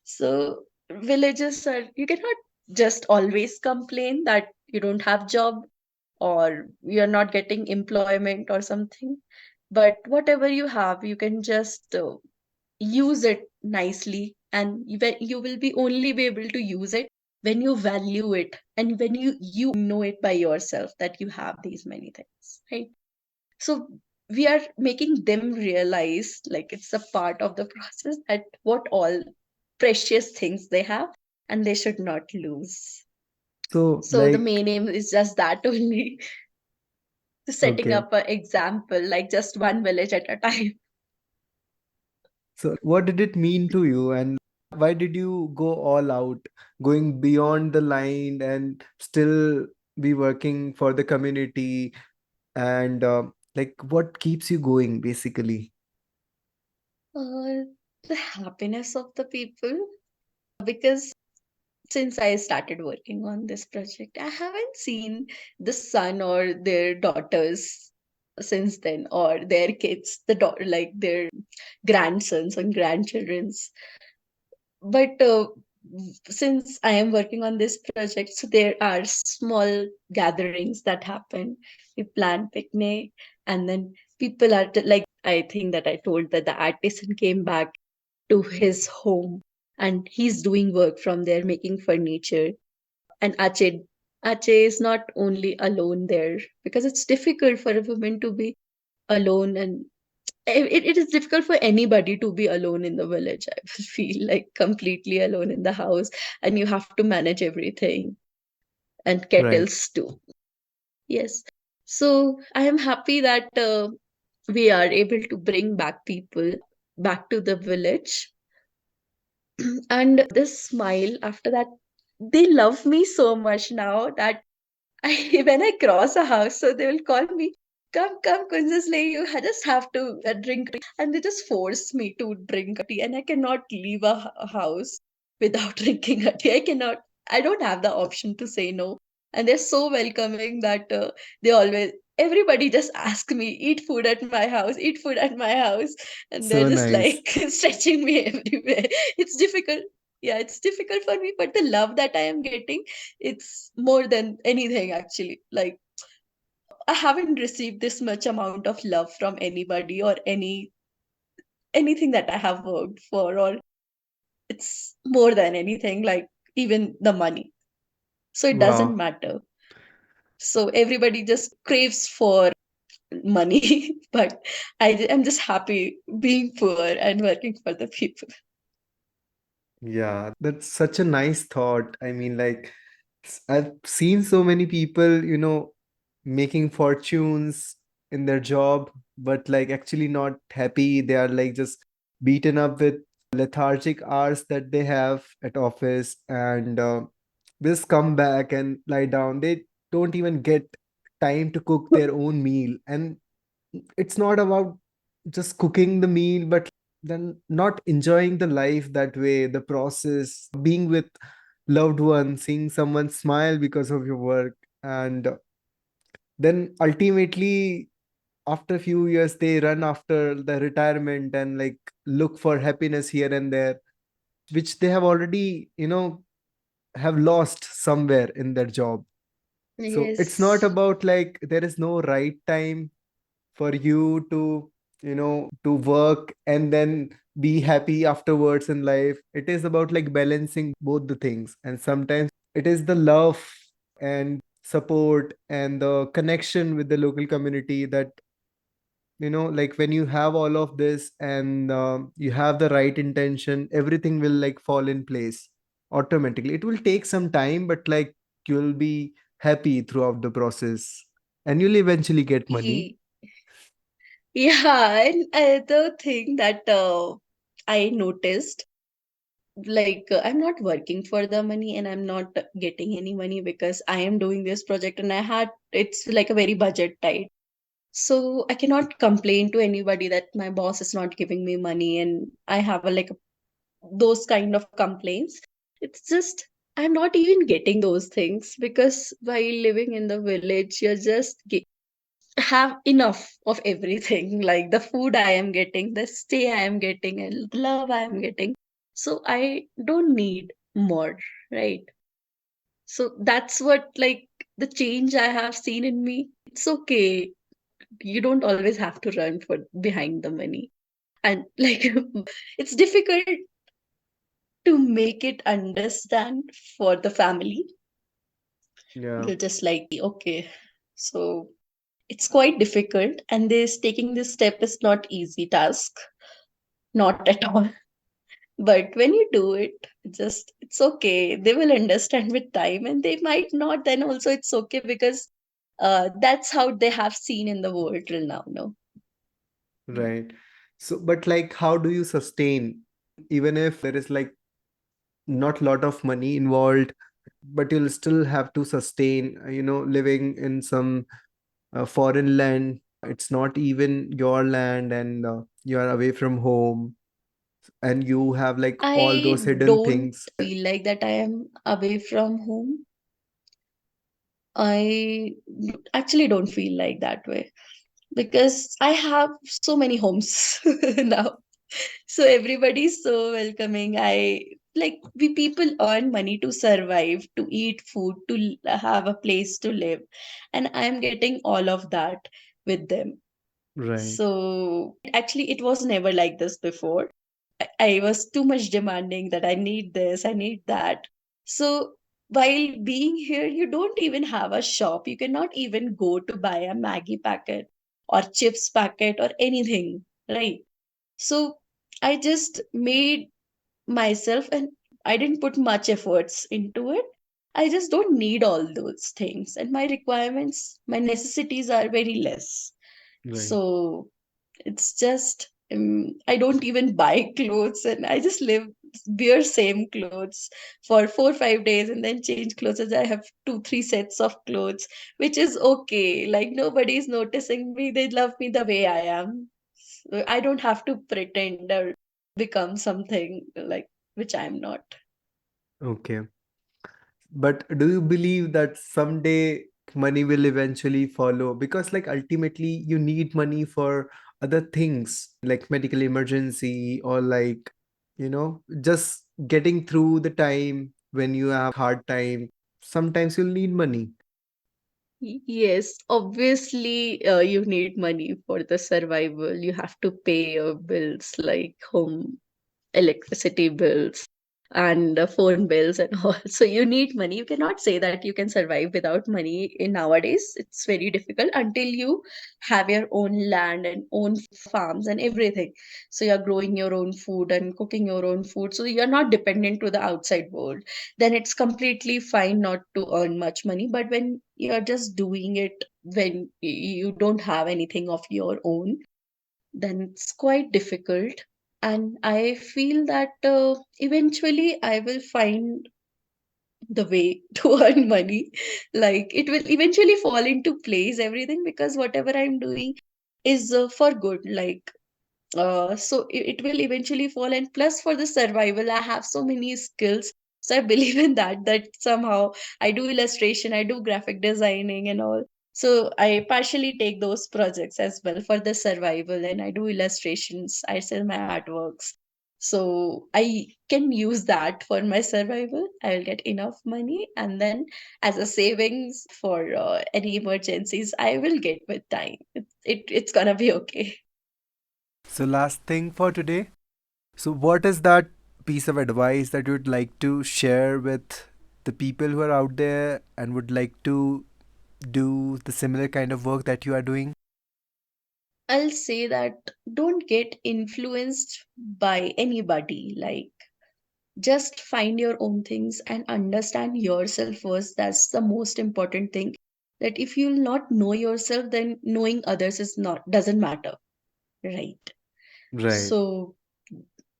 So villages are, you cannot just always complain that you don't have job or you're not getting employment or something. But whatever you have, you can just use it nicely, and you will be only be able to use it when you value it and when you know it by yourself that you have these many things, right? So we are making them realize like it's a part of the process that what all precious things they have and they should not lose. So, So the like, main aim is just that only, setting okay. up an example, like just one village at a time. So, what did it mean to you? And Why did you go all out, going beyond the line and still be working for the community? And like, what keeps you going, basically? Uh, the happiness of the people, because since I started working on this project, I haven't seen the son or their daughters since then, or their kids, the daughter, like their grandsons and grandchildrens. But since I am working on this project, so there are small gatherings that happen. We plan picnic, and then people are like, I think that I told that the artisan came back to his home, and he's doing work from there, making furniture. And Ache is not only alone there, because it's difficult for a woman to be alone, and it is difficult for anybody to be alone in the village. I will feel like completely alone in the house, and you have to manage everything, and Right. kettles too. Yes. So I am happy that we are able to bring back people back to the village. And this smile after that, they love me so much now that when I cross a house, so they will call me, come, come, Kunjasle, you just have to drink tea. And they just force me to drink a tea. And I cannot leave a house without drinking a tea. I don't have the option to say no. And they're so welcoming that they always, everybody just ask me, eat food at my house, eat food at my house. And they're So just nice. like stretching me everywhere. It's difficult. Yeah, it's difficult for me, but the love that I am getting, it's more than anything actually. Like, I haven't received this much amount of love from anybody or anything that I have worked for, or it's more than anything, like even the money. So it doesn't Wow. matter. So everybody just craves for money, but I'm just happy being poor and working for the people. Yeah, that's such a nice thought. I mean, like, I've seen so many people, making fortunes in their job, but like actually not happy. They are like just beaten up with lethargic hours that they have at office, and just come back and lie down. They don't even get time to cook their own meal. And it's not about just cooking the meal, but then not enjoying the life that way, the process, being with loved ones, seeing someone smile because of your work. And then ultimately, after a few years, they run after the retirement and like look for happiness here and there, which they have already, have lost somewhere in their job. So it's not Yes. about like there is no right time for you to, to work and then be happy afterwards in life. It is about like balancing both the things. And sometimes it is the love and support and the connection with the local community that, like when you have all of this and you have the right intention, everything will like fall in place automatically. It will take some time, but like you'll be happy throughout the process and you'll eventually get money. Ye- Yeah, and the thing that I noticed, like I'm not working for the money, and I'm not getting any money because I am doing this project, and it's like a very budget tight. So I cannot complain to anybody that my boss is not giving me money, and I have those kind of complaints. It's just I'm not even getting those things, because while living in the village, you're just have enough of everything, like the food I am getting, the stay I am getting, and love I am getting. So I don't need more, right? So that's what, like, the change I have seen in me. It's okay. You don't always have to run for behind the money. And like it's difficult to make it understand for the family. Yeah. They're just like, okay. So it's quite difficult, and this taking this step is not easy task, not at all. But when you do it, it's okay. They will understand with time, and they might not. Then also it's okay, because that's how they have seen in the world till now. No. Right. So, but like, how do you sustain, even if there is like not lot of money involved, but you'll still have to sustain, living in some foreign land. It's not even your land, and you are away from home, and you have like all those I hidden don't things. feel like that I am away from home. I actually don't feel like that way because I have so many homes now. So everybody's so welcoming. I like we people earn money to survive, to eat food, to have a place to live, and I'm getting all of that with them. Right. So actually, it was never like this before. I was too much demanding that I need this, I need that. So while being here, you don't even have a shop. You cannot even go to buy a Maggie packet or chips packet or anything, right? So I just made myself, and I didn't put much efforts into it. I just don't need all those things, and my requirements, my necessities are very less. Right. So it's just I don't even buy clothes, and I just wear same clothes for 4 5 days and then change clothes. As I have 2 3 sets of clothes, which is okay. Like nobody's noticing me. They love me the way I am. So I don't have to pretend or become something like which I'm not. Okay. But do you believe that someday money will eventually follow? Because, like, ultimately, you need money for other things like medical emergency, or like, just getting through the time when you have hard time. Sometimes you'll need money. Yes, obviously, you need money for the survival. You have to pay your bills like home electricity bills and phone bills and all. So you need money. You cannot say that you can survive without money in nowadays. It's very difficult until you have your own land and own farms and everything. So you're growing your own food and cooking your own food. So you're not dependent to the outside world. Then it's completely fine not to earn much money. But when you're just doing it when you don't have anything of your own, then it's quite difficult. And I feel that eventually I will find the way to earn money. Like it will eventually fall into place, everything, because whatever I'm doing is for good. Like so it will eventually fall, and plus for the survival I have so many skills. So I believe in that somehow I do illustration, I do graphic designing and all. So I partially take those projects as well for the survival, and I do illustrations, I sell my artworks. So I can use that for my survival. I will get enough money, and then as a savings for any emergencies I will get with time. It's gonna be okay. So, last thing for today. So, what is that piece of advice that you'd like to share with the people who are out there and would like to do the similar kind of work that you are doing? I'll say that don't get influenced by anybody. Like, just find your own things and understand yourself first. That's the most important thing. That if you'll not know yourself, then knowing others is not doesn't matter, right? Right. So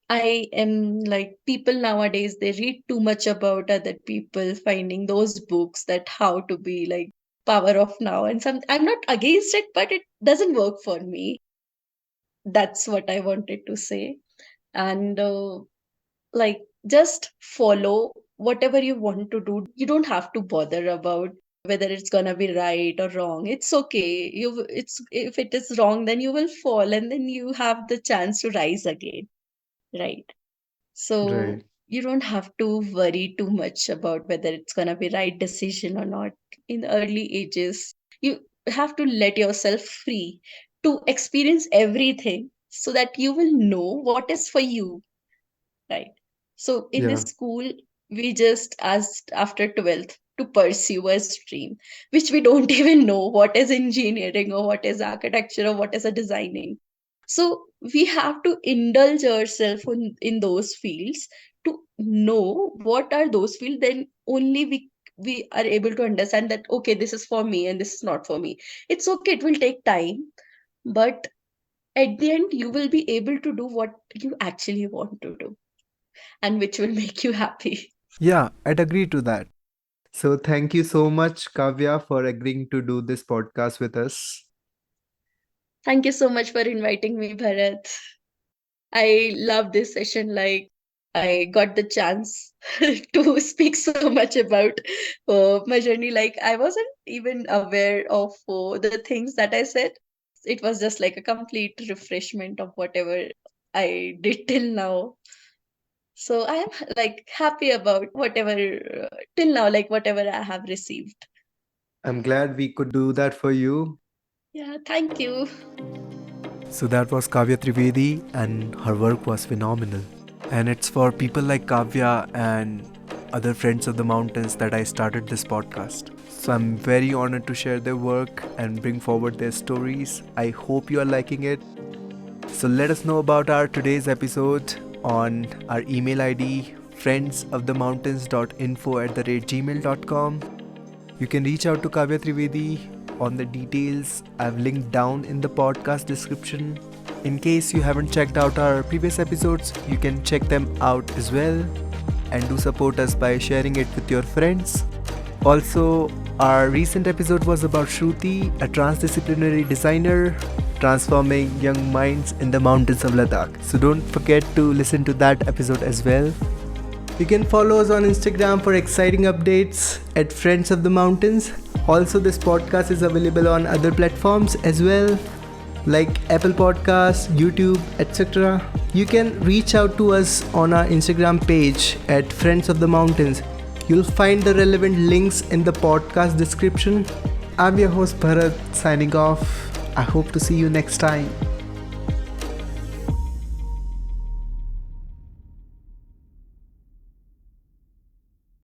I am like people nowadays, they read too much about other people, finding those books that how to be like power of now and some. I'm not against it, but it doesn't work for me. That's what I wanted to say. And like just follow whatever you want to do. You don't have to bother about whether it's gonna be right or wrong. It's okay. It's if it is wrong, then you will fall, and then you have the chance to rise again, right? So Right. you don't have to worry too much about whether it's gonna be right decision or not. In the early ages, you have to let yourself free to experience everything so that you will know what is for you, right? So in this Yeah. school, we just asked after 12th to pursue a stream, which we don't even know what is engineering or what is architecture or what is a designing. So we have to indulge ourselves in those fields to know what are those fields. Then only we are able to understand that okay, this is for me and this is not for me. It's okay, it will take time, but at the end you will be able to do what you actually want to do, and which will make you happy. Yeah, I'd agree to that. So thank you so much, Kavya, for agreeing to do this podcast with us. Thank you so much for inviting me, Bharat. I love this session. Like, I got the chance to speak so much about my journey. Like, I wasn't even aware of the things that I said. It was just like a complete refreshment of whatever I did till now. So I am like happy about whatever till now, like whatever I have received. I'm glad we could do that for you. Yeah, thank you. So that was Kavya Trivedi, and her work was phenomenal. And it's for people like Kavya and other friends of the mountains that I started this podcast. So I'm very honored to share their work and bring forward their stories. I hope you are liking it. So let us know about our today's episode on our email ID friendsofthemountains.info@gmail.com. You can reach out to Kavya Trivedi on the details I've linked down in the podcast description. In case you haven't checked out our previous episodes, you can check them out as well, and do support us by sharing it with your friends. Also, our recent episode was about Shruti, a transdisciplinary designer transforming young minds in the mountains of Ladakh. So don't forget to listen to that episode as well. You can follow us on Instagram for exciting updates at Friends of the Mountains. Also, this podcast is available on other platforms as well, like Apple Podcasts, YouTube, etc. You can reach out to us on our Instagram page at Friends of the Mountains. You'll find the relevant links in the podcast description. I'm your host Bharat signing off. I hope to see you next time.